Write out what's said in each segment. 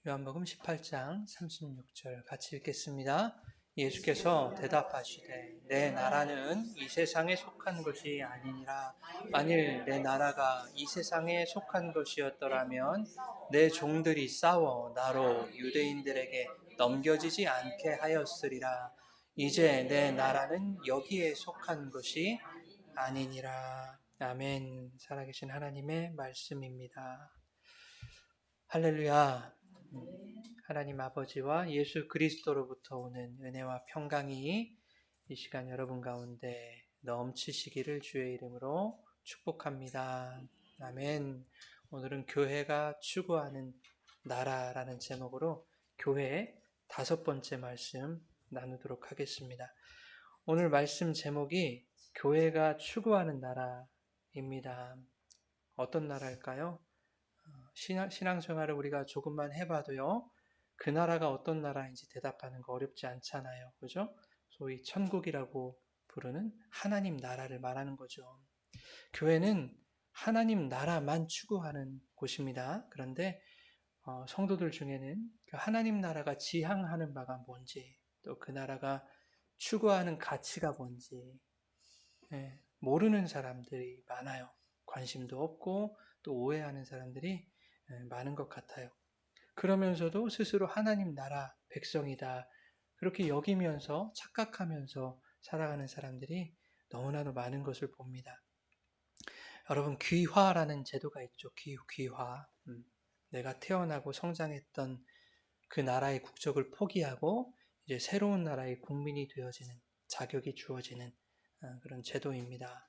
요한복음 18장 36절 같이 읽겠습니다. 예수께서 대답하시되 내 나라는 이 세상에 속한 것이 아니니라. 만일 내 나라가 이 세상에 속한 것이었더라면 내 종들이 싸워 나로 유대인들에게 넘겨지지 않게 하였으리라. 이제 내 나라는 여기에 속한 것이 아니니라. 아멘. 살아계신 하나님의 말씀입니다. 할렐루야. 하나님 아버지와 예수 그리스도로부터 오는 은혜와 평강이 이 시간 여러분 가운데 넘치시기를 주의 이름으로 축복합니다. 아멘. 오늘은 교회가 추구하는 나라라는 제목으로 교회 5번째 말씀 나누도록 하겠습니다. 오늘 말씀 제목이 교회가 추구하는 나라입니다. 어떤 나라일까요? 신앙생활을 우리가 조금만 해봐도요, 그 나라가 어떤 나라인지 대답하는 거 어렵지 않잖아요. 그죠? 소위 천국이라고 부르는 하나님 나라를 말하는 거죠. 교회는 하나님 나라만 추구하는 곳입니다. 그런데 성도들 중에는 그 하나님 나라가 지향하는 바가 뭔지, 또 그 나라가 추구하는 가치가 뭔지 모르는 사람들이 많아요. 관심도 없고 또 오해하는 사람들이 많은 것 같아요. 그러면서도 스스로 하나님 나라 백성이다 그렇게 여기면서 착각하면서 살아가는 사람들이 너무나도 많은 것을 봅니다. 여러분, 귀화라는 제도가 있죠. 귀화. 내가 태어나고 성장했던 그 나라의 국적을 포기하고 이제 새로운 나라의 국민이 되어지는 자격이 주어지는 그런 제도입니다.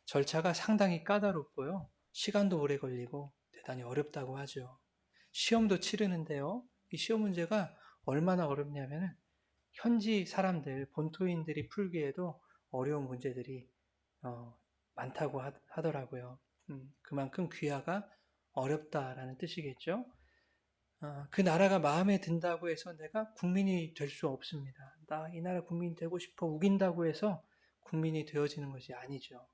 절차가 상당히 까다롭고요. 시간도 오래 걸리고 대단히 어렵다고 하죠. 시험도 치르는데요. 이 시험 문제가 얼마나 어렵냐면은 현지 사람들, 본토인들이 풀기에도 어려운 문제들이 많다고 하더라고요. 그만큼 귀화가 어렵다라는 뜻이겠죠. 그 나라가 마음에 든다고 해서 내가 국민이 될 수 없습니다. 나 이 나라 국민이 되고 싶어 우긴다고 해서 국민이 되어지는 것이 아니죠.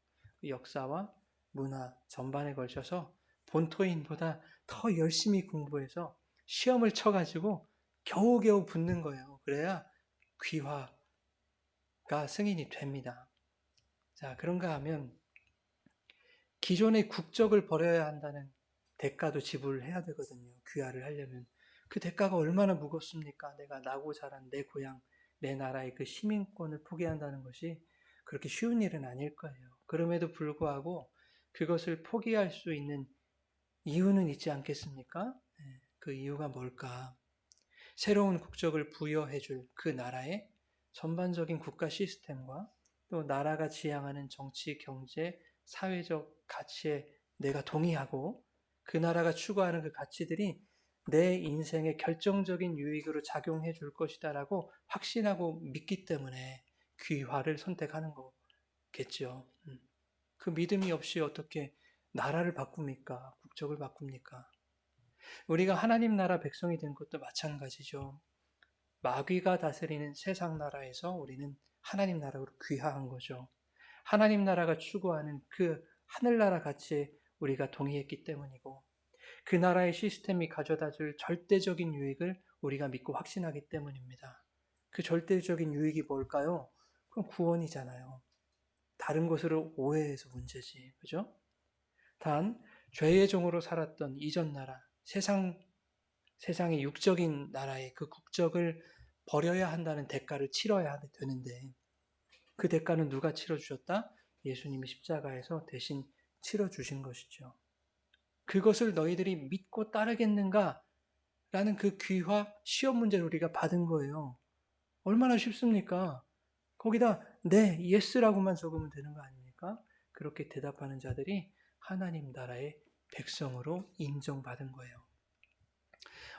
역사와 문화 전반에 걸쳐서 본토인보다 더 열심히 공부해서 시험을 쳐가지고 겨우겨우 붙는 거예요. 그래야 귀화가 승인이 됩니다. 자, 그런가 하면 기존의 국적을 버려야 한다는 대가도 지불해야 되거든요. 귀화를 하려면. 그 대가가 얼마나 무겁습니까? 내가 나고 자란 내 고향, 내 나라의 그 시민권을 포기한다는 것이 그렇게 쉬운 일은 아닐 거예요. 그럼에도 불구하고 그것을 포기할 수 있는 이유는 있지 않겠습니까? 그 이유가 뭘까? 새로운 국적을 부여해줄 그 나라의 전반적인 국가 시스템과 또 나라가 지향하는 정치, 경제, 사회적 가치에 내가 동의하고 그 나라가 추구하는 그 가치들이 내 인생의 결정적인 유익으로 작용해 줄 것이다라고 확신하고 믿기 때문에 귀화를 선택하는 거겠죠. 그 믿음이 없이 어떻게 나라를 바꿉니까? 국적을 바꿉니까? 우리가 하나님 나라 백성이 된 것도 마찬가지죠. 마귀가 다스리는 세상 나라에서 우리는 하나님 나라로 귀화한 거죠. 하나님 나라가 추구하는 그 하늘나라 가치에 우리가 동의했기 때문이고 그 나라의 시스템이 가져다 줄 절대적인 유익을 우리가 믿고 확신하기 때문입니다. 그 절대적인 유익이 뭘까요? 그건 구원이잖아요. 다른 것으로 오해해서 문제지. 그죠? 단 죄의 종으로 살았던 이전 나라, 세상의 육적인 나라의 그 국적을 버려야 한다는 대가를 치러야 되는데 그 대가는 누가 치러주셨다? 예수님이 십자가에서 대신 치러주신 것이죠. 그것을 너희들이 믿고 따르겠는가? 라는 그 귀화 시험 문제를 우리가 받은 거예요. 얼마나 쉽습니까? 거기다 네, 예스라고만 적으면 되는 거 아닙니까? 그렇게 대답하는 자들이 하나님 나라의 백성으로 인정받은 거예요.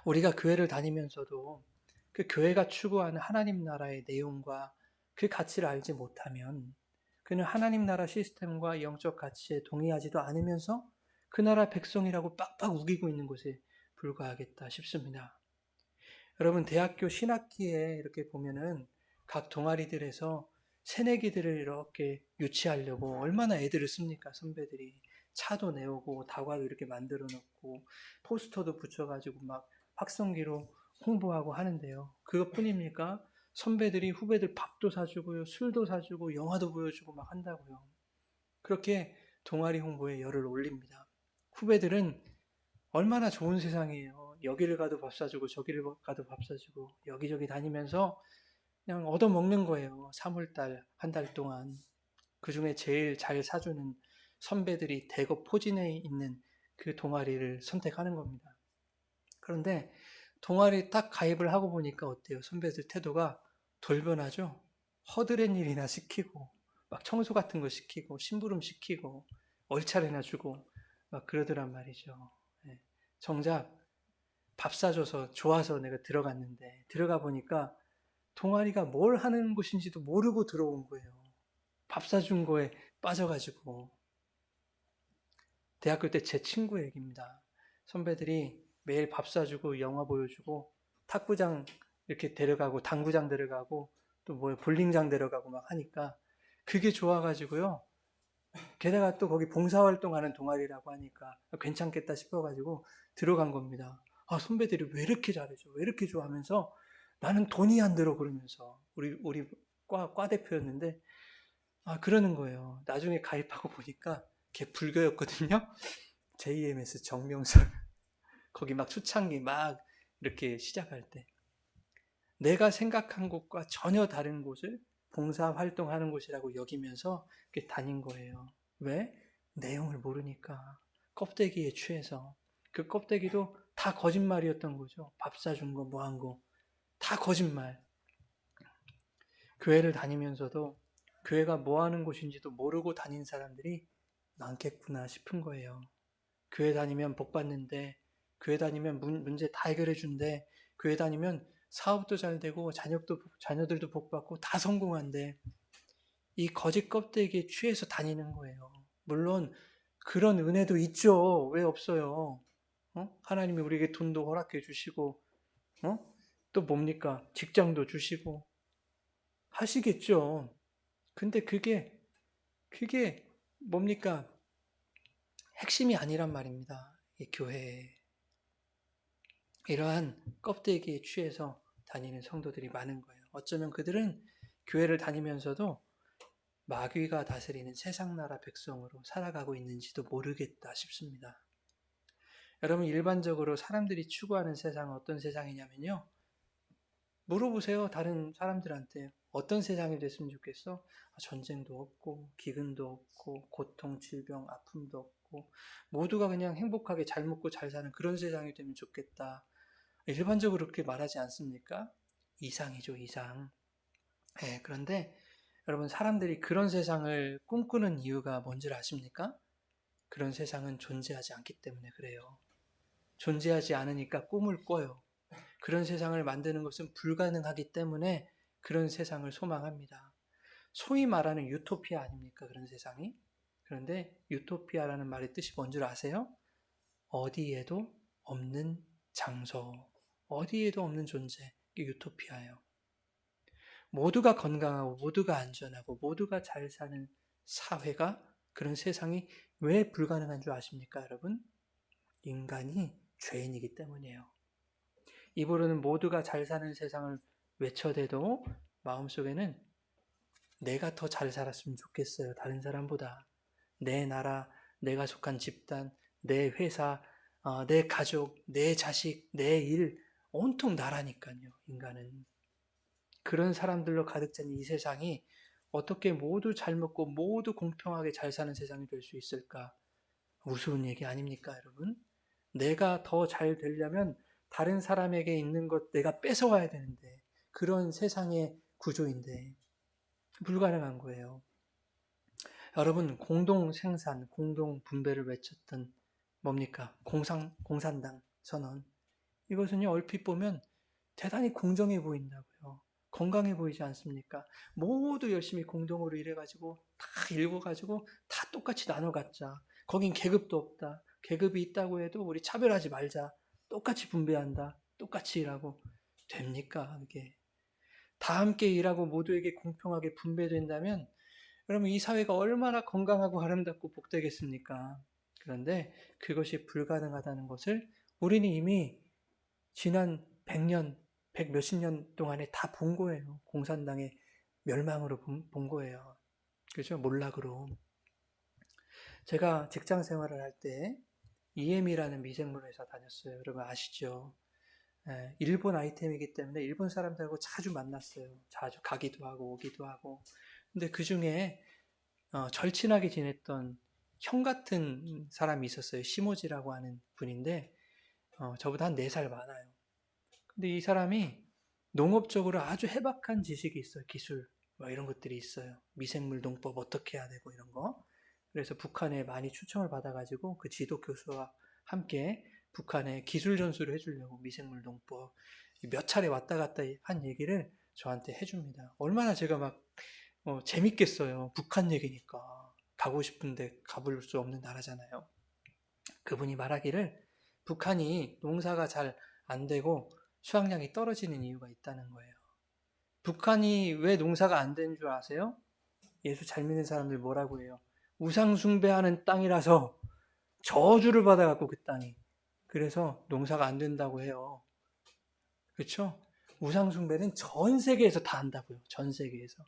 우리가 교회를 다니면서도 그 교회가 추구하는 하나님 나라의 내용과 그 가치를 알지 못하면 그는 하나님 나라 시스템과 영적 가치에 동의하지도 않으면서 그 나라 백성이라고 빡빡 우기고 있는 것에 불과하겠다 싶습니다. 여러분, 대학교 신학기에 이렇게 보면은 각 동아리들에서 새내기들을 이렇게 유치하려고 얼마나 애들을 씁니까? 선배들이 차도 내오고 다과도 이렇게 만들어 놓고 포스터도 붙여가지고 막 확성기로 홍보하고 하는데요. 그것뿐입니까? 선배들이 후배들 밥도 사주고요, 술도 사주고, 영화도 보여주고 막 한다고요. 그렇게 동아리 홍보에 열을 올립니다. 후배들은 얼마나 좋은 세상이에요. 여기를 가도 밥 사주고 저기를 가도 밥 사주고 여기저기 다니면서 그냥 얻어먹는 거예요. 3월달 한 달 동안. 그중에 제일 잘 사주는 선배들이 대거 포진해 있는 그 동아리를 선택하는 겁니다. 그런데 동아리 딱 가입을 하고 보니까 어때요? 선배들 태도가 돌변하죠? 허드렛 일이나 시키고 막 청소 같은 거 시키고 심부름 시키고 얼차례나 주고 막 그러더란 말이죠. 예. 정작 밥 사줘서 좋아서 내가 들어갔는데 들어가 보니까 동아리가 뭘 하는 곳인지도 모르고 들어온 거예요. 밥 사준 거에 빠져가지고. 대학교 때 제 친구 얘기입니다. 선배들이 매일 밥 사주고 영화 보여주고 탁구장 이렇게 데려가고 당구장 데려가고 또 뭐 볼링장 데려가고 막 하니까 그게 좋아가지고요. 게다가 또 거기 봉사활동하는 동아리라고 하니까 괜찮겠다 싶어가지고 들어간 겁니다. 아, 선배들이 왜 이렇게 잘해줘? 왜 이렇게 좋아하면서 나는 돈이 안 들어 그러면서 우리 과 대표였는데 아, 그러는 거예요. 나중에 가입하고 보니까 걔 불교였거든요. JMS 정명설. 거기 막 초창기 막 이렇게 시작할 때. 내가 생각한 곳과 전혀 다른 곳을 봉사활동하는 곳이라고 여기면서 이렇게 다닌 거예요. 왜? 내용을 모르니까. 껍데기에 취해서. 그 껍데기도 다 거짓말이었던 거죠. 밥 사준 거, 뭐 한 거. 다 거짓말. 교회를 다니면서도 교회가 뭐 하는 곳인지도 모르고 다닌 사람들이 많겠구나 싶은 거예요. 교회 다니면 복 받는데, 교회 다니면 문제 다 해결해 준대, 교회 다니면 사업도 잘 되고 자녀들도 복 받고 다 성공한대. 이 거짓 껍데기에 취해서 다니는 거예요. 물론 그런 은혜도 있죠. 왜 없어요? 하나님이 우리에게 돈도 허락해 주시고, 또 뭡니까? 직장도 주시고 하시겠죠. 근데 그게 뭡니까? 핵심이 아니란 말입니다. 이 교회에. 이러한 껍데기에 취해서 다니는 성도들이 많은 거예요. 어쩌면 그들은 교회를 다니면서도 마귀가 다스리는 세상 나라 백성으로 살아가고 있는지도 모르겠다 싶습니다. 여러분, 일반적으로 사람들이 추구하는 세상은 어떤 세상이냐면요. 물어보세요. 다른 사람들한테. 어떤 세상이 됐으면 좋겠어? 전쟁도 없고, 기근도 없고, 고통, 질병, 아픔도 없고, 모두가 그냥 행복하게 잘 먹고 잘 사는 그런 세상이 되면 좋겠다. 일반적으로 그렇게 말하지 않습니까? 이상이죠, 이상. 네, 그런데 여러분, 사람들이 그런 세상을 꿈꾸는 이유가 뭔지 아십니까? 그런 세상은 존재하지 않기 때문에 그래요. 존재하지 않으니까 꿈을 꿔요. 그런 세상을 만드는 것은 불가능하기 때문에 그런 세상을 소망합니다. 소위 말하는 유토피아 아닙니까? 그런 세상이. 그런데 유토피아라는 말의 뜻이 뭔 줄 아세요? 어디에도 없는 장소, 어디에도 없는 존재, 이게 유토피아예요. 모두가 건강하고 모두가 안전하고 모두가 잘 사는 사회가, 그런 세상이 왜 불가능한 줄 아십니까, 여러분? 인간이 죄인이기 때문이에요. 입으로는 모두가 잘 사는 세상을 외쳐대도 마음속에는 내가 더 잘 살았으면 좋겠어요. 다른 사람보다. 내 나라, 내가 속한 집단, 내 회사, 내 가족, 내 자식, 내 일, 온통 나라니까요. 인간은. 그런 사람들로 가득 찬 이 세상이 어떻게 모두 잘 먹고 모두 공평하게 잘 사는 세상이 될 수 있을까? 우스운 얘기 아닙니까, 여러분? 내가 더 잘 되려면 다른 사람에게 있는 것 내가 뺏어와야 되는데, 그런 세상의 구조인데 불가능한 거예요. 여러분, 공동 생산, 공동 분배를 외쳤던 뭡니까? 공산당 선언. 이것은요, 얼핏 보면 대단히 공정해 보인다고요. 건강해 보이지 않습니까? 모두 열심히 공동으로 일해가지고 다 읽어가지고 다 똑같이 나눠 갖자. 거긴 계급도 없다. 계급이 있다고 해도 우리 차별하지 말자. 똑같이 분배한다. 똑같이 일하고. 됩니까? 그게. 다 함께 일하고 모두에게 공평하게 분배된다면 여러분, 이 사회가 얼마나 건강하고 아름답고 복되겠습니까? 그런데 그것이 불가능하다는 것을 우리는 이미 지난 100년, 100 몇십 년 동안에 다 본 거예요. 공산당의 멸망으로 본 거예요. 그죠? 몰락으로. 제가 직장 생활을 할 때 EM이라는 미생물 회사 다녔어요. 여러분 아시죠? 일본 아이템이기 때문에 일본 사람들하고 자주 만났어요. 자주 가기도 하고 오기도 하고. 근데 그 중에 절친하게 지냈던 형 같은 사람이 있었어요. 시모지라고 하는 분인데 저보다 한 4살 많아요. 근데 이 사람이 농업적으로 아주 해박한 지식이 있어요. 기술 뭐 이런 것들이 있어요. 미생물 농법 어떻게 해야 되고 이런 거. 그래서 북한에 많이 초청을 받아가지고 그 지도 교수와 함께 북한에 기술 전수를 해주려고 미생물 농법 몇 차례 왔다 갔다 한 얘기를 저한테 해줍니다. 얼마나 제가 막 재밌겠어요. 북한 얘기니까. 가고 싶은데 가볼 수 없는 나라잖아요. 그분이 말하기를 북한이 농사가 잘 안 되고 수확량이 떨어지는 이유가 있다는 거예요. 북한이 왜 농사가 안 되는 줄 아세요? 예수 잘 믿는 사람들 뭐라고 해요? 우상 숭배하는 땅이라서 저주를 받아갖고 그 땅이. 그래서 농사가 안 된다고 해요. 그렇죠? 우상 숭배는 전 세계에서 다 한다고요. 전 세계에서.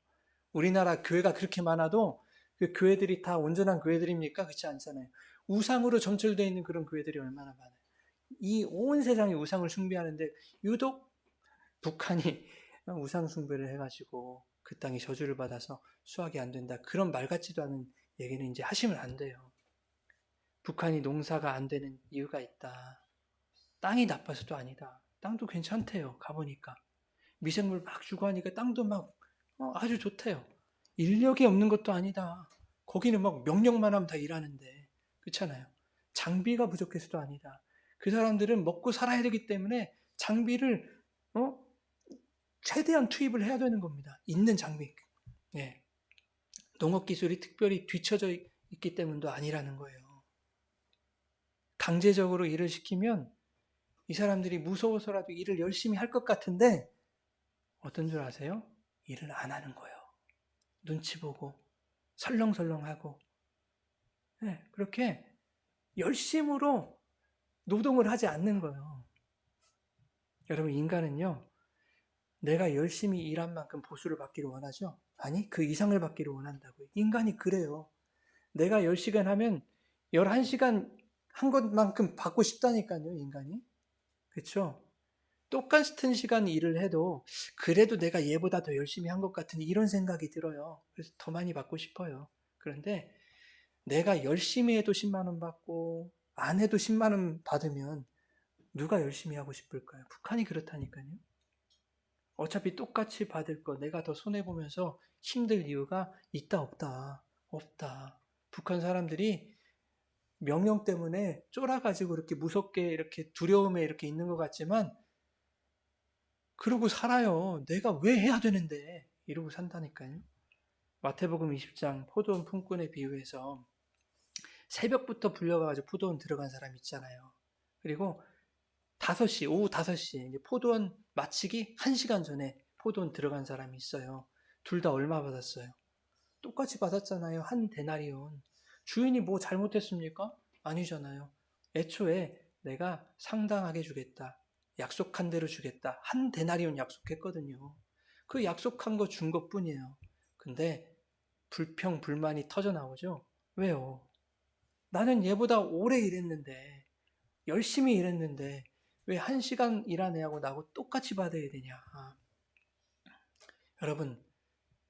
우리나라 교회가 그렇게 많아도 그 교회들이 다 온전한 교회들입니까? 그렇지 않잖아요. 우상으로 점철되어 있는 그런 교회들이 얼마나 많아요. 이 온 세상이 우상을 숭배하는데 유독 북한이 우상 숭배를 해가지고 그 땅이 저주를 받아서 수확이 안 된다. 그런 말 같지도 않은 얘기는 이제 하시면 안 돼요. 북한이 농사가 안 되는 이유가 있다. 땅이 나빠서도 아니다. 땅도 괜찮대요. 가보니까. 미생물 막 주고 하니까 땅도 막 아주 좋대요. 인력이 없는 것도 아니다. 거기는 막 명령만 하면 다 일하는데. 그렇잖아요. 장비가 부족해서도 아니다. 그 사람들은 먹고 살아야 되기 때문에 장비를 최대한 투입을 해야 되는 겁니다. 있는 장비. 예. 농업 기술이 특별히 뒤처져 있기 때문도 아니라는 거예요. 강제적으로 일을 시키면 이 사람들이 무서워서라도 일을 열심히 할 것 같은데 어떤 줄 아세요? 일을 안 하는 거예요. 눈치 보고 설렁설렁하고 그렇게 열심으로 노동을 하지 않는 거예요. 여러분 인간은요. 내가 열심히 일한 만큼 보수를 받기를 원하죠? 아니 그 이상을 받기를 원한다고요. 인간이 그래요. 내가 10시간 하면 11시간 한 것만큼 받고 싶다니까요. 인간이. 그렇죠? 똑같은 시간 일을 해도 그래도 내가 얘보다 더 열심히 한 것 같은 이런 생각이 들어요. 그래서 더 많이 받고 싶어요. 그런데 내가 열심히 해도 10만 원 받고 안 해도 10만 원 받으면 누가 열심히 하고 싶을까요? 북한이 그렇다니까요. 어차피 똑같이 받을 거 내가 더 손해보면서 힘들 이유가 있다 없다. 없다. 북한 사람들이 명령 때문에 쫄아가지고 이렇게 무섭게 이렇게 두려움에 이렇게 있는 것 같지만 그러고 살아요. 내가 왜 해야 되는데 이러고 산다니까요. 마태복음 20장 포도원 품꾼에 비유해서 새벽부터 불려가지고 포도원 들어간 사람 있잖아요. 그리고 5시, 오후 5시에 이제 포도원 마치기 1시간 전에 포도원 들어간 사람이 있어요. 둘 다 얼마 받았어요? 똑같이 받았잖아요. 한 데나리온. 주인이 뭐 잘못했습니까? 아니잖아요. 애초에 내가 상당하게 주겠다. 약속한 대로 주겠다. 한 데나리온 약속했거든요. 그 약속한 거 준 것뿐이에요. 근데 불평, 불만이 터져 나오죠? 왜요? 나는 얘보다 오래 일했는데, 열심히 일했는데, 왜 1시간 일한 애하고 나하고 똑같이 받아야 되냐. 여러분,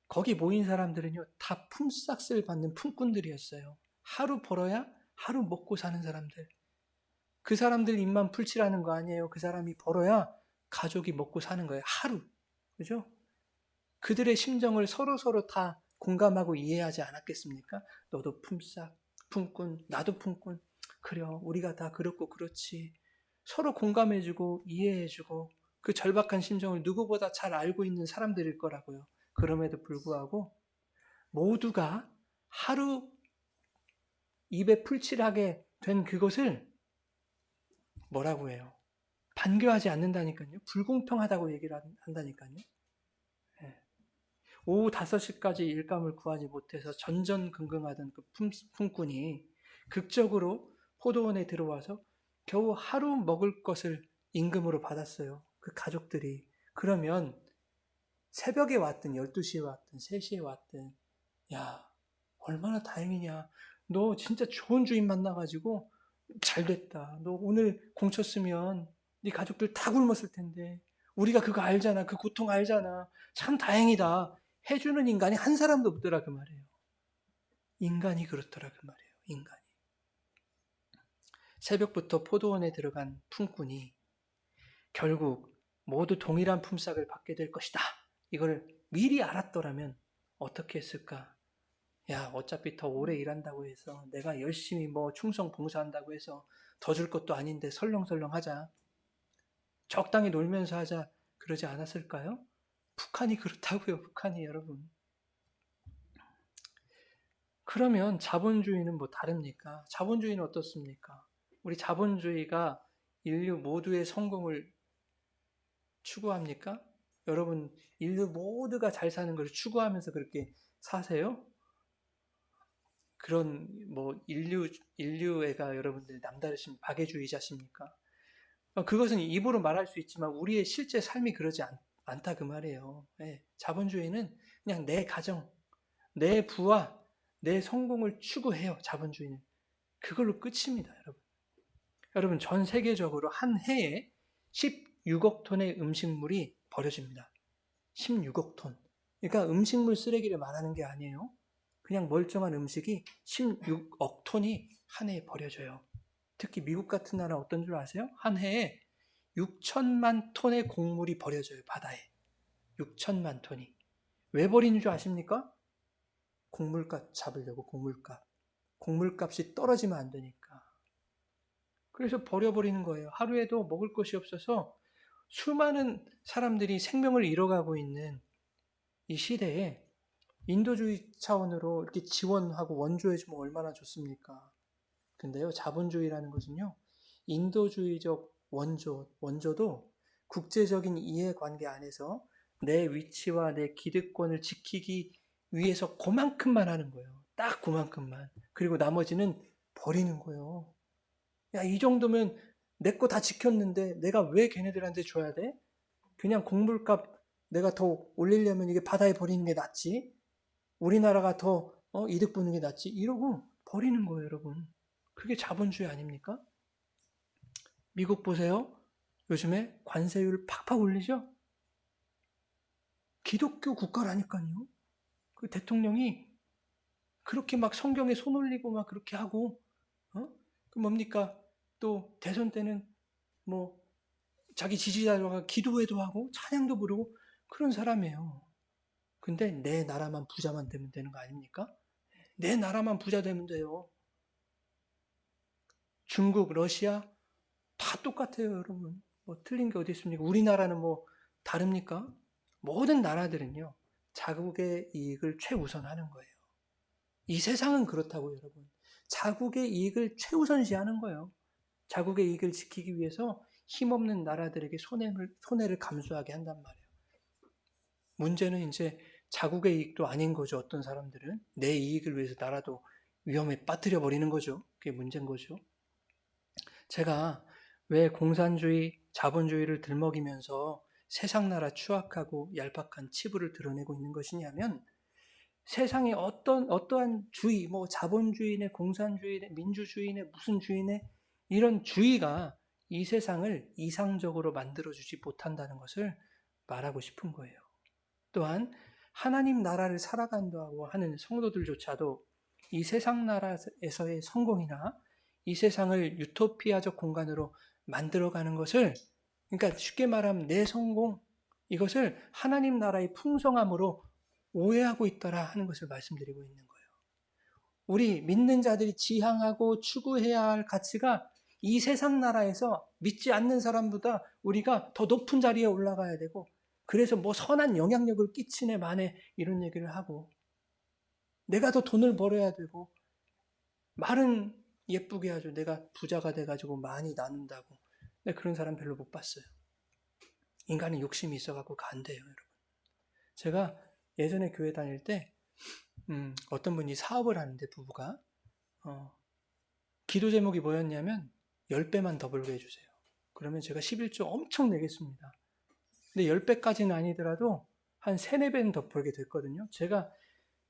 거기 모인 사람들은요, 다 품삯을 받는 품꾼들이었어요. 하루 벌어야 하루 먹고 사는 사람들. 그 사람들 입만 풀칠하는 거 아니에요. 그 사람이 벌어야 가족이 먹고 사는 거예요. 하루. 그죠? 그들의 심정을 서로서로 다 공감하고 이해하지 않았겠습니까? 너도 품삯, 품꾼, 나도 품꾼. 그래요. 우리가 다 그렇고 그렇지. 서로 공감해주고 이해해주고 그 절박한 심정을 누구보다 잘 알고 있는 사람들일 거라고요. 그럼에도 불구하고 모두가 하루 입에 풀칠하게 된 그것을 뭐라고 해요? 반겨하지 않는다니까요. 불공평하다고 얘기를 한다니까요. 예. 오후 5시까지 일감을 구하지 못해서 전전긍긍하던 그 품꾼이 극적으로 포도원에 들어와서 겨우 하루 먹을 것을 임금으로 받았어요. 그 가족들이. 그러면 새벽에 왔든 12시에 왔든 3시에 왔든 야, 얼마나 다행이냐. 너 진짜 좋은 주인 만나가지고 잘 됐다. 너 오늘 공쳤으면 네 가족들 다 굶었을 텐데 우리가 그거 알잖아. 그 고통 알잖아. 참 다행이다. 해주는 인간이 한 사람도 없더라 그 말이에요. 인간이 그렇더라 그 말이에요. 인간이. 새벽부터 포도원에 들어간 품꾼이 결국 모두 동일한 품삯을 받게 될 것이다. 이걸 미리 알았더라면 어떻게 했을까? 야, 어차피 더 오래 일한다고 해서 내가 열심히 뭐 충성 봉사한다고 해서 더 줄 것도 아닌데 설렁설렁 하자. 적당히 놀면서 하자. 그러지 않았을까요? 북한이 그렇다고요. 북한이 여러분. 그러면 자본주의는 뭐 다릅니까? 자본주의는 어떻습니까? 우리 자본주의가 인류 모두의 성공을 추구합니까? 여러분, 인류 모두가 잘 사는 것을 추구하면서 그렇게 사세요? 그런 뭐 인류애가 여러분들 남다르신 박애주의자십니까? 그것은 입으로 말할 수 있지만 우리의 실제 삶이 그러지 않다 그 말이에요. 예, 자본주의는 그냥 내 가정, 내 부와 내 성공을 추구해요. 자본주의는 그걸로 끝입니다, 여러분. 여러분 전 세계적으로 한 해에 16억 톤의 음식물이 버려집니다. 16억 톤. 그러니까 음식물 쓰레기를 말하는 게 아니에요. 그냥 멀쩡한 음식이 16억 톤이 한 해에 버려져요. 특히 미국 같은 나라 어떤 줄 아세요? 한 해에 6천만 톤의 곡물이 버려져요. 바다에. 6천만 톤이. 왜 버리는 줄 아십니까? 곡물값 잡으려고 곡물값. 곡물값이 떨어지면 안 되니까. 그래서 버려버리는 거예요. 하루에도 먹을 것이 없어서 수많은 사람들이 생명을 잃어가고 있는 이 시대에 인도주의 차원으로 이렇게 지원하고 원조해주면 얼마나 좋습니까? 근데요, 자본주의라는 것은요, 인도주의적 원조도 국제적인 이해관계 안에서 내 위치와 내 기득권을 지키기 위해서 그만큼만 하는 거예요. 딱 그만큼만. 그리고 나머지는 버리는 거예요. 야, 이 정도면 내 거 다 지켰는데 내가 왜 걔네들한테 줘야 돼? 그냥 곡물값 내가 더 올리려면 이게 바다에 버리는 게 낫지. 우리나라가 더 이득 보는 게 낫지. 이러고 버리는 거예요, 여러분. 그게 자본주의 아닙니까? 미국 보세요. 요즘에 관세율 팍팍 올리죠? 기독교 국가라니까요. 그 대통령이 그렇게 막 성경에 손 올리고 막 그렇게 하고, 그 뭡니까? 또 대선 때는 뭐 자기 지지자들과 기도회도 하고 찬양도 부르고 그런 사람이에요. 근데 내 나라만 부자만 되면 되는 거 아닙니까? 내 나라만 부자 되면 돼요. 중국, 러시아 다 똑같아요, 여러분. 뭐 틀린 게 어디 있습니까? 우리나라는 뭐 다릅니까? 모든 나라들은요, 자국의 이익을 최우선하는 거예요. 이 세상은 그렇다고요, 여러분. 자국의 이익을 최우선시하는 거예요. 자국의 이익을 지키기 위해서 힘없는 나라들에게 손해를 감수하게 한단 말이에요. 문제는 이제 자국의 이익도 아닌 거죠. 어떤 사람들은 내 이익을 위해서 나라도 위험에 빠뜨려 버리는 거죠. 그게 문제인 거죠. 제가 왜 공산주의, 자본주의를 들먹이면서 세상 나라 추악하고 얄팍한 치부를 드러내고 있는 것이냐면 세상에 어떠한 주의, 뭐 자본주의네 공산주의네 민주주의네 무슨 주의네 이런 주의가 이 세상을 이상적으로 만들어주지 못한다는 것을 말하고 싶은 거예요. 또한 하나님 나라를 살아간다고 하는 성도들조차도 이 세상 나라에서의 성공이나 이 세상을 유토피아적 공간으로 만들어가는 것을, 그러니까 쉽게 말하면 내 성공, 이것을 하나님 나라의 풍성함으로 오해하고 있더라 하는 것을 말씀드리고 있는 거예요. 우리 믿는 자들이 지향하고 추구해야 할 가치가 이 세상 나라에서 믿지 않는 사람보다 우리가 더 높은 자리에 올라가야 되고, 그래서 뭐 선한 영향력을 끼치네 마네 이런 얘기를 하고, 내가 더 돈을 벌어야 되고, 말은 예쁘게 하죠. 내가 부자가 돼가지고 많이 나눈다고. 근데 그런 사람 별로 못 봤어요. 인간은 욕심이 있어갖고 간대요, 여러분. 제가 예전에 교회 다닐 때 어떤 분이 사업을 하는데 부부가 기도 제목이 뭐였냐면 10배만 더 벌게 해주세요. 그러면 제가 11조 엄청 내겠습니다. 근데 10배까지는 아니더라도 한 3, 4배는 더 벌게 됐거든요. 제가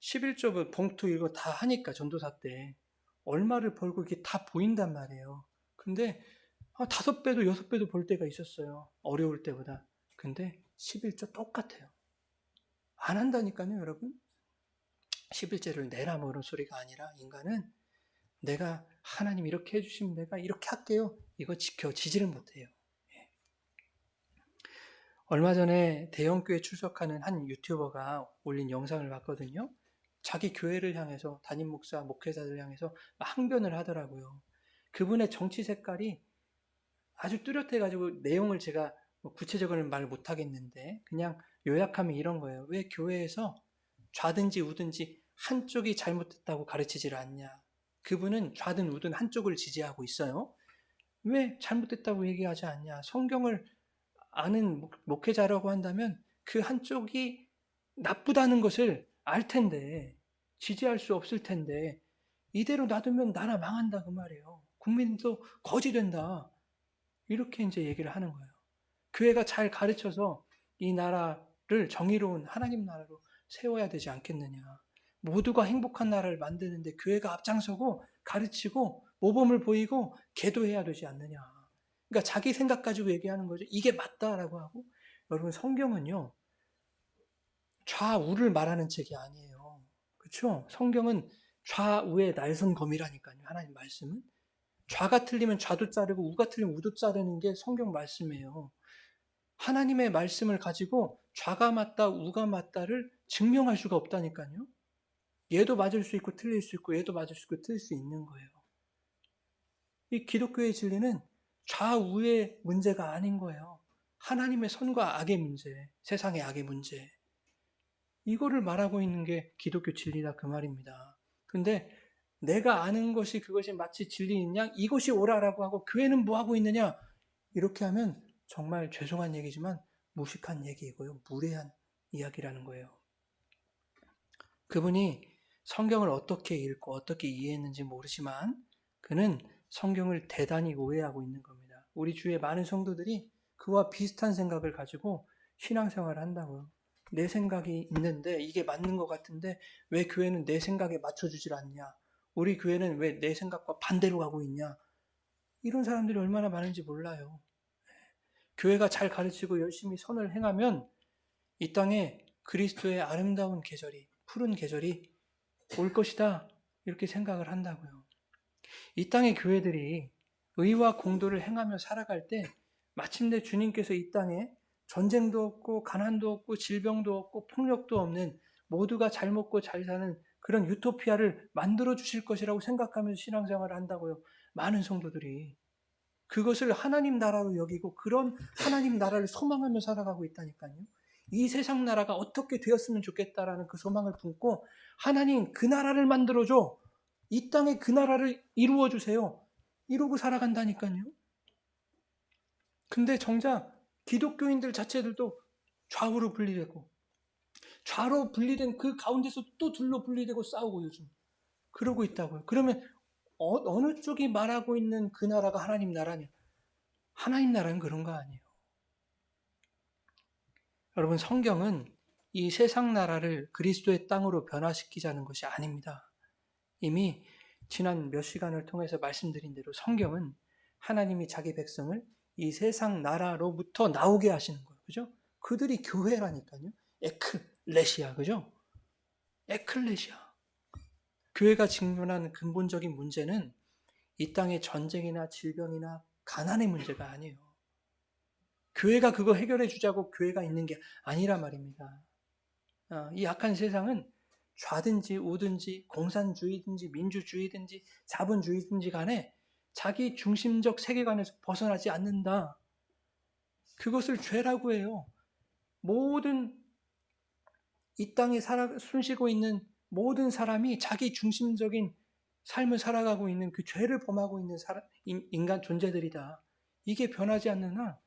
11조 봉투 이거 다 하니까 전도사 때 얼마를 벌고 이게 다 보인단 말이에요. 근데 5배도 6배도 벌 때가 있었어요. 어려울 때보다. 근데 11조 똑같아요. 안 한다니까요, 여러분. 11조를 내라 뭐 이런 소리가 아니라 인간은 내가 하나님 이렇게 해주시면 내가 이렇게 할게요. 이거 지지를 못해요. 얼마 전에 대형교회 출석하는 한 유튜버가 올린 영상을 봤거든요. 자기 교회를 향해서 담임 목사, 목회자들 향해서 항변을 하더라고요. 그분의 정치 색깔이 아주 뚜렷해가지고 내용을 제가 구체적으로는 말 못하겠는데 그냥 요약하면 이런 거예요. 왜 교회에서 좌든지 우든지 한쪽이 잘못됐다고 가르치질 않냐. 그분은 좌든 우든 한쪽을 지지하고 있어요. 왜 잘못됐다고 얘기하지 않냐. 성경을 아는 목회자라고 한다면 그 한쪽이 나쁘다는 것을 알 텐데 지지할 수 없을 텐데 이대로 놔두면 나라 망한다 그 말이에요. 국민도 거지 된다. 이렇게 이제 얘기를 하는 거예요. 교회가 잘 가르쳐서 이 나라를 정의로운 하나님 나라로 세워야 되지 않겠느냐. 모두가 행복한 나라를 만드는데 교회가 앞장서고 가르치고 모범을 보이고 계도해야 되지 않느냐. 그러니까 자기 생각 가지고 얘기하는 거죠. 이게 맞다라고 하고. 여러분 성경은요. 좌우를 말하는 책이 아니에요. 그렇죠? 성경은 좌우의 날선검이라니까요. 하나님 말씀은. 좌가 틀리면 좌도 자르고 우가 틀리면 우도 자르는 게 성경 말씀이에요. 하나님의 말씀을 가지고 좌가 맞다, 우가 맞다를 증명할 수가 없다니까요. 얘도 맞을 수 있고 틀릴 수 있고 얘도 맞을 수 있고 틀릴 수 있는 거예요. 이 기독교의 진리는 좌우의 문제가 아닌 거예요. 하나님의 선과 악의 문제, 세상의 악의 문제. 이거를 말하고 있는 게 기독교 진리다 그 말입니다. 근데 내가 아는 것이 그것이 마치 진리인 양 이것이 옳아라고 하고 교회는 뭐 하고 있느냐 이렇게 하면 정말 죄송한 얘기지만 무식한 얘기이고요. 무례한 이야기라는 거예요. 그분이 성경을 어떻게 읽고 어떻게 이해했는지 모르지만 그는 성경을 대단히 오해하고 있는 겁니다. 우리 주위에 많은 성도들이 그와 비슷한 생각을 가지고 신앙생활을 한다고요. 내 생각이 있는데 이게 맞는 것 같은데 왜 교회는 내 생각에 맞춰주질 않냐? 우리 교회는 왜 내 생각과 반대로 가고 있냐? 이런 사람들이 얼마나 많은지 몰라요. 교회가 잘 가르치고 열심히 선을 행하면 이 땅에 그리스도의 아름다운 계절이, 푸른 계절이 올 것이다. 이렇게 생각을 한다고요. 이 땅의 교회들이 의와 공도를 행하며 살아갈 때 마침내 주님께서 이 땅에 전쟁도 없고 가난도 없고 질병도 없고 폭력도 없는 모두가 잘 먹고 잘 사는 그런 유토피아를 만들어 주실 것이라고 생각하면서 신앙생활을 한다고요. 많은 성도들이 그것을 하나님 나라로 여기고 그런 하나님 나라를 소망하며 살아가고 있다니까요. 이 세상 나라가 어떻게 되었으면 좋겠다라는 그 소망을 품고 하나님 그 나라를 만들어줘. 이 땅에 그 나라를 이루어 주세요. 이러고 살아간다니까요. 근데 정작 기독교인들 자체들도 좌우로 분리되고 좌로 분리된 그 가운데서 또 둘로 분리되고 싸우고 요즘 그러고 있다고요. 그러면 어느 쪽이 말하고 있는 그 나라가 하나님 나라냐? 하나님 나라는 그런 거 아니에요. 여러분 성경은 이 세상 나라를 그리스도의 땅으로 변화시키자는 것이 아닙니다. 이미 지난 몇 시간을 통해서 말씀드린 대로 성경은 하나님이 자기 백성을 이 세상 나라로부터 나오게 하시는 거예요. 그죠? 그들이 교회라니까요. 에클레시아, 그죠? 에클레시아. 교회가 직면한 근본적인 문제는 이 땅의 전쟁이나 질병이나 가난의 문제가 아니에요. 교회가 그거 해결해 주자고 교회가 있는 게 아니라 말입니다. 이 악한 세상은 좌든지 우든지 공산주의든지 민주주의든지 자본주의든지 간에 자기 중심적 세계관에서 벗어나지 않는다. 그것을 죄라고 해요. 모든 이 땅에 숨쉬고 있는 모든 사람이 자기 중심적인 삶을 살아가고 있는 그 죄를 범하고 있는 인간 존재들이다. 이게 변하지 않는 한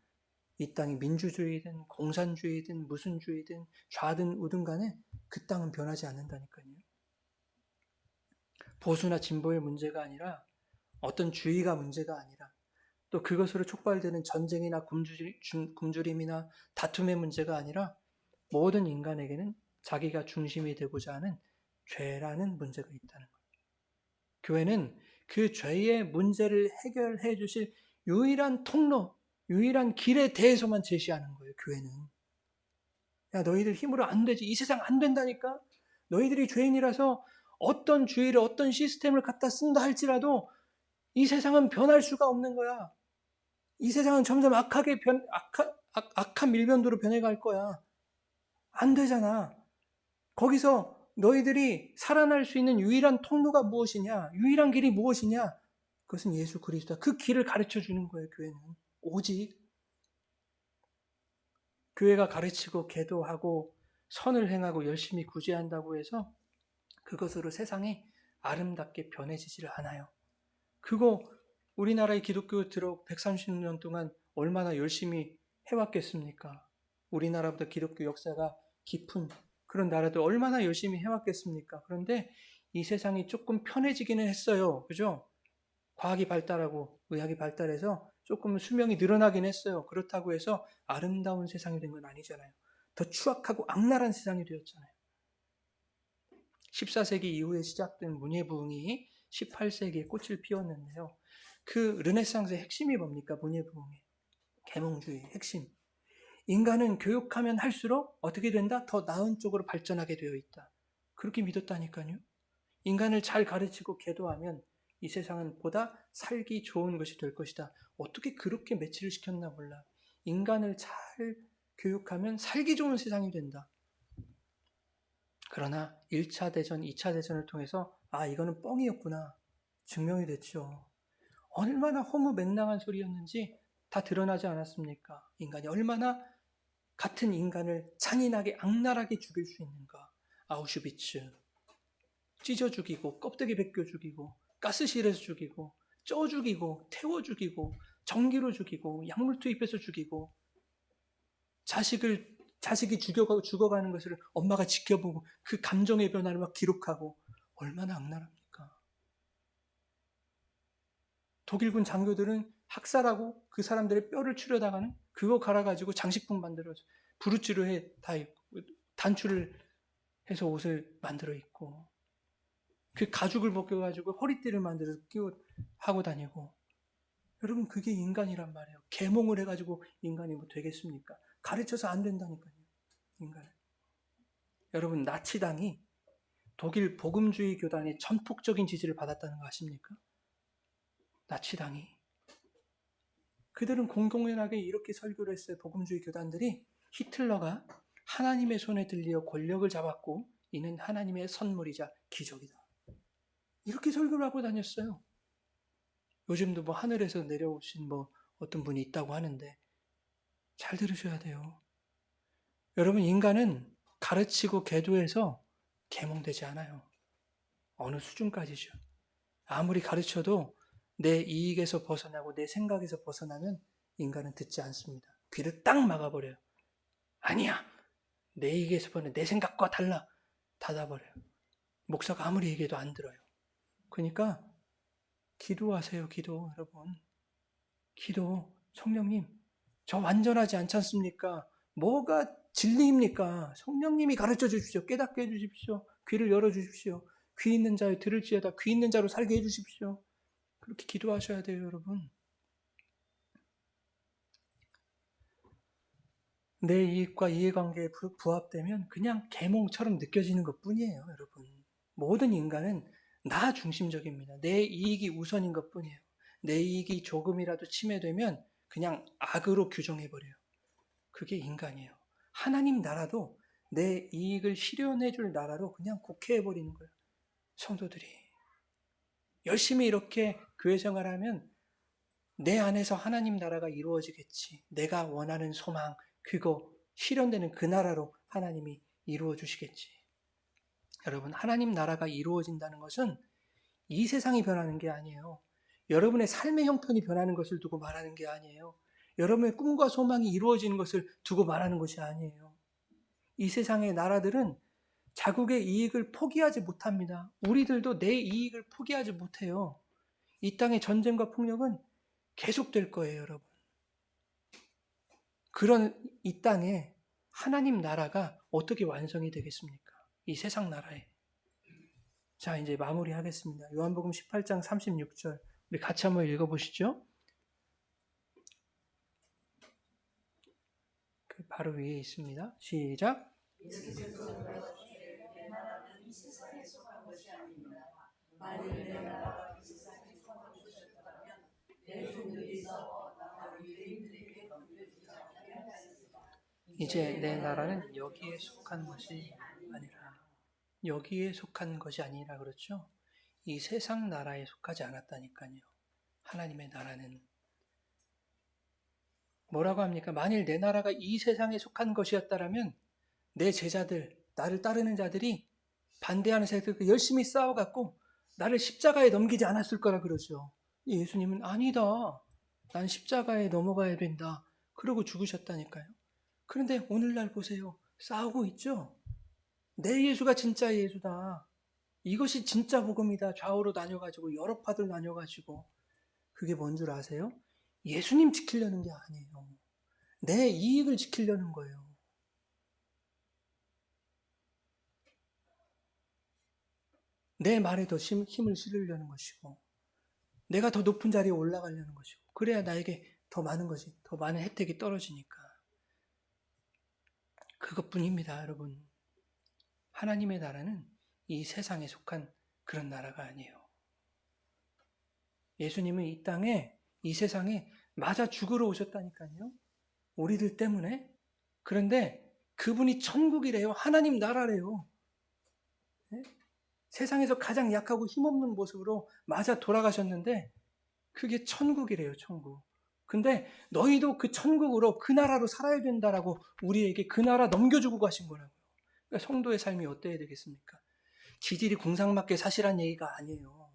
이 땅이 민주주의든 공산주의든 무슨 주의든 좌든 우든 간에 그 땅은 변하지 않는다니까요. 보수나 진보의 문제가 아니라 어떤 주의가 문제가 아니라 또 그것으로 촉발되는 전쟁이나 굶주림이나 다툼의 문제가 아니라 모든 인간에게는 자기가 중심이 되고자 하는 죄라는 문제가 있다는 거예요. 교회는 그 죄의 문제를 해결해 주실 유일한 통로, 유일한 길에 대해서만 제시하는 거예요. 교회는. 야, 너희들 힘으로 안 되지. 이 세상 안 된다니까. 너희들이 죄인이라서 어떤 주의를 어떤 시스템을 갖다 쓴다 할지라도 이 세상은 변할 수가 없는 거야. 이 세상은 점점 악한 밀변도로 변해갈 거야. 안 되잖아. 거기서 너희들이 살아날 수 있는 유일한 통로가 무엇이냐? 유일한 길이 무엇이냐? 그것은 예수 그리스도다. 그 길을 가르쳐 주는 거예요, 교회는. 오직 교회가 가르치고 기도하고 선을 행하고 열심히 구제한다고 해서 그것으로 세상이 아름답게 변해지지를 않아요. 그거 우리나라의 기독교 들어 130년 동안 얼마나 열심히 해왔겠습니까? 우리나라보다 기독교 역사가 깊은 그런 나라들 얼마나 열심히 해왔겠습니까? 그런데 이 세상이 조금 편해지기는 했어요. 그죠? 과학이 발달하고 의학이 발달해서 조금 수명이 늘어나긴 했어요. 그렇다고 해서 아름다운 세상이 된 건 아니잖아요. 더 추악하고 악랄한 세상이 되었잖아요. 14세기 이후에 시작된 문예부흥이 18세기에 꽃을 피웠는데요. 그 르네상스의 핵심이 뭡니까? 문예부흥의 계몽주의 핵심. 인간은 교육하면 할수록 어떻게 된다? 더 나은 쪽으로 발전하게 되어 있다. 그렇게 믿었다니까요. 인간을 잘 가르치고 계도하면 이 세상은 보다 살기 좋은 것이 될 것이다. 어떻게 그렇게 매치를 시켰나 몰라. 인간을 잘 교육하면 살기 좋은 세상이 된다. 그러나 1차 대전, 2차 대전을 통해서 이거는 뻥이었구나. 증명이 됐죠. 얼마나 허무맹랑한 소리였는지 다 드러나지 않았습니까? 인간이 얼마나 같은 인간을 잔인하게 악랄하게 죽일 수 있는가. 아우슈비츠 찢어 죽이고 껍데기 벗겨 죽이고 가스실에서 죽이고 쪄 죽이고 태워 죽이고 전기로 죽이고 약물 투입해서 죽이고 자식이 죽어가는 것을 엄마가 지켜보고 그 감정의 변화를 막 기록하고 얼마나 악랄합니까? 독일군 장교들은 학살하고 그 사람들의 뼈를 추려다가는 그거 갈아가지고 장식품 만들어서 브루치로 다 입고 단추를 해서 옷을 만들어 입고 그 가죽을 벗겨가지고 허리띠를 만들어서 하고 다니고. 여러분, 그게 인간이란 말이에요. 계몽을 해가지고 인간이 뭐 되겠습니까? 가르쳐서 안 된다니까요. 인간을. 여러분, 나치당이 독일 복음주의 교단의 전폭적인 지지를 받았다는 거 아십니까? 나치당이. 그들은 공공연하게 이렇게 설교를 했어요. 복음주의 교단들이 히틀러가 하나님의 손에 들려 권력을 잡았고 이는 하나님의 선물이자 기적이다. 이렇게 설교를 하고 다녔어요. 요즘도 뭐 하늘에서 내려오신 어떤 분이 있다고 하는데 잘 들으셔야 돼요. 여러분, 인간은 가르치고 계도해서 계몽되지 않아요. 어느 수준까지죠. 아무리 가르쳐도 내 이익에서 벗어나고 내 생각에서 벗어나면 인간은 듣지 않습니다. 귀를 딱 막아버려요. 아니야. 내 이익에서 벗어나 내 생각과 달라. 닫아버려요. 목사가 아무리 얘기해도 안 들어요. 그러니까 기도하세요. 기도. 여러분. 기도. 성령님, 저 완전하지 않지 않습니까? 뭐가 진리입니까? 성령님이 가르쳐 주십시오. 깨닫게 해주십시오. 귀를 열어주십시오. 귀 있는 자여 들을지어다. 귀 있는 자로 살게 해주십시오. 그렇게 기도하셔야 돼요, 여러분. 내 이익과 이해관계에 부합되면 그냥 계몽처럼 느껴지는 것뿐이에요, 여러분. 모든 인간은 나 중심적입니다. 내 이익이 우선인 것뿐이에요. 내 이익이 조금이라도 침해되면 그냥 악으로 규정해버려요. 그게 인간이에요. 하나님 나라도 내 이익을 실현해줄 나라로 그냥 국회해버리는 거예요. 성도들이. 열심히 이렇게 교회 생활하면 내 안에서 하나님 나라가 이루어지겠지. 내가 원하는 소망, 그거 실현되는 그 나라로 하나님이 이루어 주시겠지. 여러분, 하나님 나라가 이루어진다는 것은 이 세상이 변하는 게 아니에요. 여러분의 삶의 형편이 변하는 것을 두고 말하는 게 아니에요. 여러분의 꿈과 소망이 이루어지는 것을 두고 말하는 것이 아니에요. 이 세상의 나라들은 자국의 이익을 포기하지 못합니다. 우리들도 내 이익을 포기하지 못해요. 이 땅의 전쟁과 폭력은 계속될 거예요, 여러분. 그런 이 땅에 하나님 나라가 어떻게 완성이 되겠습니까? 이 세상 나라에. 자, 이제 마무리하겠습니다. 요한복음 18장 36절. 우리 같이 한번 읽어보시죠. 그 바로 위에 있습니다. 시작. 이제 내 나라는 여기에 속한 것이 아니라. 여기에 속한 것이 아니라 그렇죠? 이 세상 나라에 속하지 않았다니까요. 하나님의 나라는. 뭐라고 합니까? 만일 내 나라가 이 세상에 속한 것이었다면 내 제자들, 나를 따르는 자들이 반대하는 자들 열심히 싸워갖고 나를 십자가에 넘기지 않았을 거라 그러죠. 예수님은 아니다. 난 십자가에 넘어가야 된다. 그러고 죽으셨다니까요. 그런데 오늘날 보세요. 싸우고 있죠? 내 예수가 진짜 예수다. 이것이 진짜 복음이다. 좌우로 나뉘어가지고 여러 파들 나뉘어가지고. 그게 뭔 줄 아세요? 예수님 지키려는 게 아니에요. 내 이익을 지키려는 거예요. 내 말에 더 힘을 실으려는 것이고, 내가 더 높은 자리에 올라가려는 것이고, 그래야 나에게 더 많은 것이, 더 많은 혜택이 떨어지니까. 그것뿐입니다, 여러분. 하나님의 나라는 이 세상에 속한 그런 나라가 아니에요. 예수님은 이 땅에, 이 세상에 맞아 죽으러 오셨다니까요. 우리들 때문에. 그런데 그분이 천국이래요. 하나님 나라래요. 네? 세상에서 가장 약하고 힘없는 모습으로 맞아 돌아가셨는데 그게 천국이래요, 천국. 근데 너희도 그 천국으로 그 나라로 살아야 된다라고 우리에게 그 나라 넘겨주고 가신 거라고요. 그러니까 성도의 삶이 어때야 되겠습니까? 지질이 궁상맞게 사시란 얘기가 아니에요.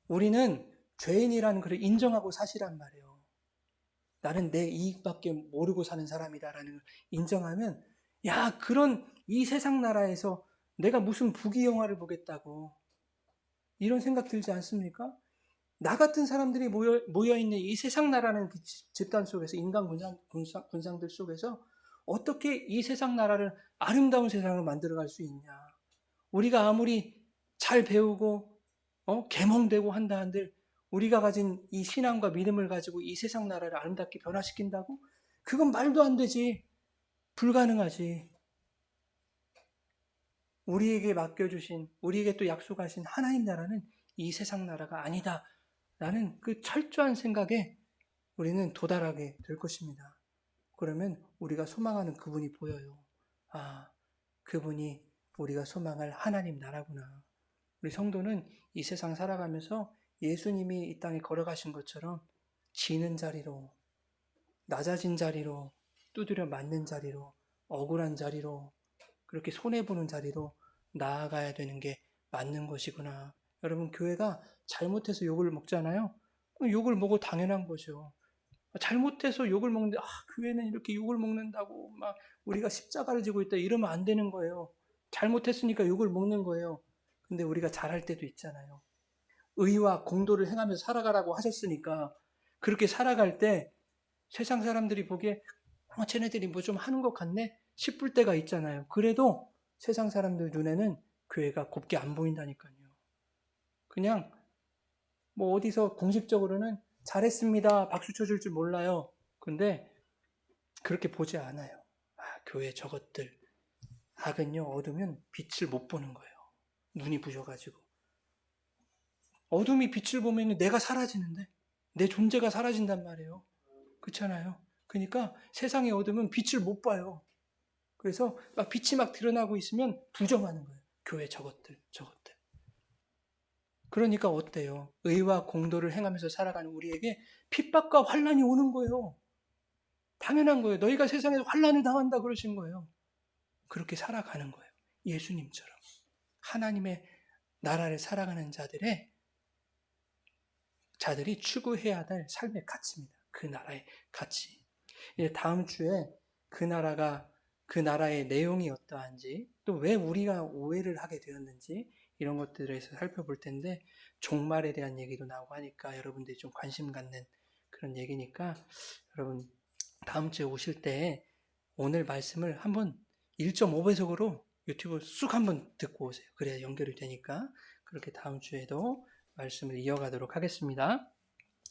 우리는 죄인이라는 것을 인정하고 사시란 말이에요. 나는 내 이익밖에 모르고 사는 사람이다라는 걸 인정하면 야, 그런 이 세상 나라에서 내가 무슨 부귀영화를 보겠다고 이런 생각 들지 않습니까? 나 같은 사람들이 모여있는 이 세상 나라는 그 집단 속에서 인간 군상들 속에서 어떻게 이 세상 나라를 아름다운 세상으로 만들어갈 수 있냐. 우리가 아무리 잘 배우고 계몽되고 한다 한들 우리가 가진 이 신앙과 믿음을 가지고 이 세상 나라를 아름답게 변화시킨다고? 그건 말도 안 되지. 불가능하지. 우리에게 맡겨주신, 우리에게 또 약속하신 하나님 나라는 이 세상 나라가 아니다. 라는 그 철저한 생각에 우리는 도달하게 될 것입니다. 그러면 우리가 소망하는 그분이 보여요. 아, 그분이 우리가 소망할 하나님 나라구나. 우리 성도는 이 세상 살아가면서 예수님이 이 땅에 걸어가신 것처럼 지는 자리로, 낮아진 자리로, 두드려 맞는 자리로, 억울한 자리로, 그렇게 손해보는 자리로 나아가야 되는 게 맞는 것이구나. 여러분, 교회가 잘못해서 욕을 먹잖아요. 욕을 먹어 당연한 거죠. 잘못해서 욕을 먹는데, 교회는 이렇게 욕을 먹는다고, 막, 우리가 십자가를 지고 있다, 이러면 안 되는 거예요. 잘못했으니까 욕을 먹는 거예요. 근데 우리가 잘할 때도 있잖아요. 의와 공도를 행하면서 살아가라고 하셨으니까, 그렇게 살아갈 때 세상 사람들이 보기에, 쟤네들이 뭐 좀 하는 것 같네? 싶을 때가 있잖아요. 그래도 세상 사람들 눈에는 교회가 곱게 안 보인다니까요. 그냥 뭐 어디서 공식적으로는 잘했습니다. 박수 쳐줄 줄 몰라요. 근데 그렇게 보지 않아요. 교회 저것들. 악은요, 어두면 빛을 못 보는 거예요. 눈이 부셔가지고. 어둠이 빛을 보면 내가 사라지는데, 내 존재가 사라진단 말이에요. 그렇잖아요. 그러니까 세상의 어둠은 빛을 못 봐요. 그래서 막 빛이 막 드러나고 있으면 부정하는 거예요. 교회 저것들. 그러니까 어때요? 의와 공도를 행하면서 살아가는 우리에게 핍박과 환난이 오는 거예요. 당연한 거예요. 너희가 세상에서 환난을 당한다 그러신 거예요. 그렇게 살아가는 거예요. 예수님처럼. 하나님의 나라를 살아가는 자들이 추구해야 될 삶의 가치입니다. 그 나라의 가치. 이제 다음 주에 그 나라의 내용이 어떠한지, 또 왜 우리가 오해를 하게 되었는지, 이런 것들에서 살펴볼 텐데 종말에 대한 얘기도 나오고 하니까 여러분들이 좀 관심 갖는 그런 얘기니까 여러분 다음 주에 오실 때 오늘 말씀을 한번 1.5배속으로 유튜브 쑥 한번 듣고 오세요. 그래야 연결이 되니까 그렇게 다음 주에도 말씀을 이어가도록 하겠습니다.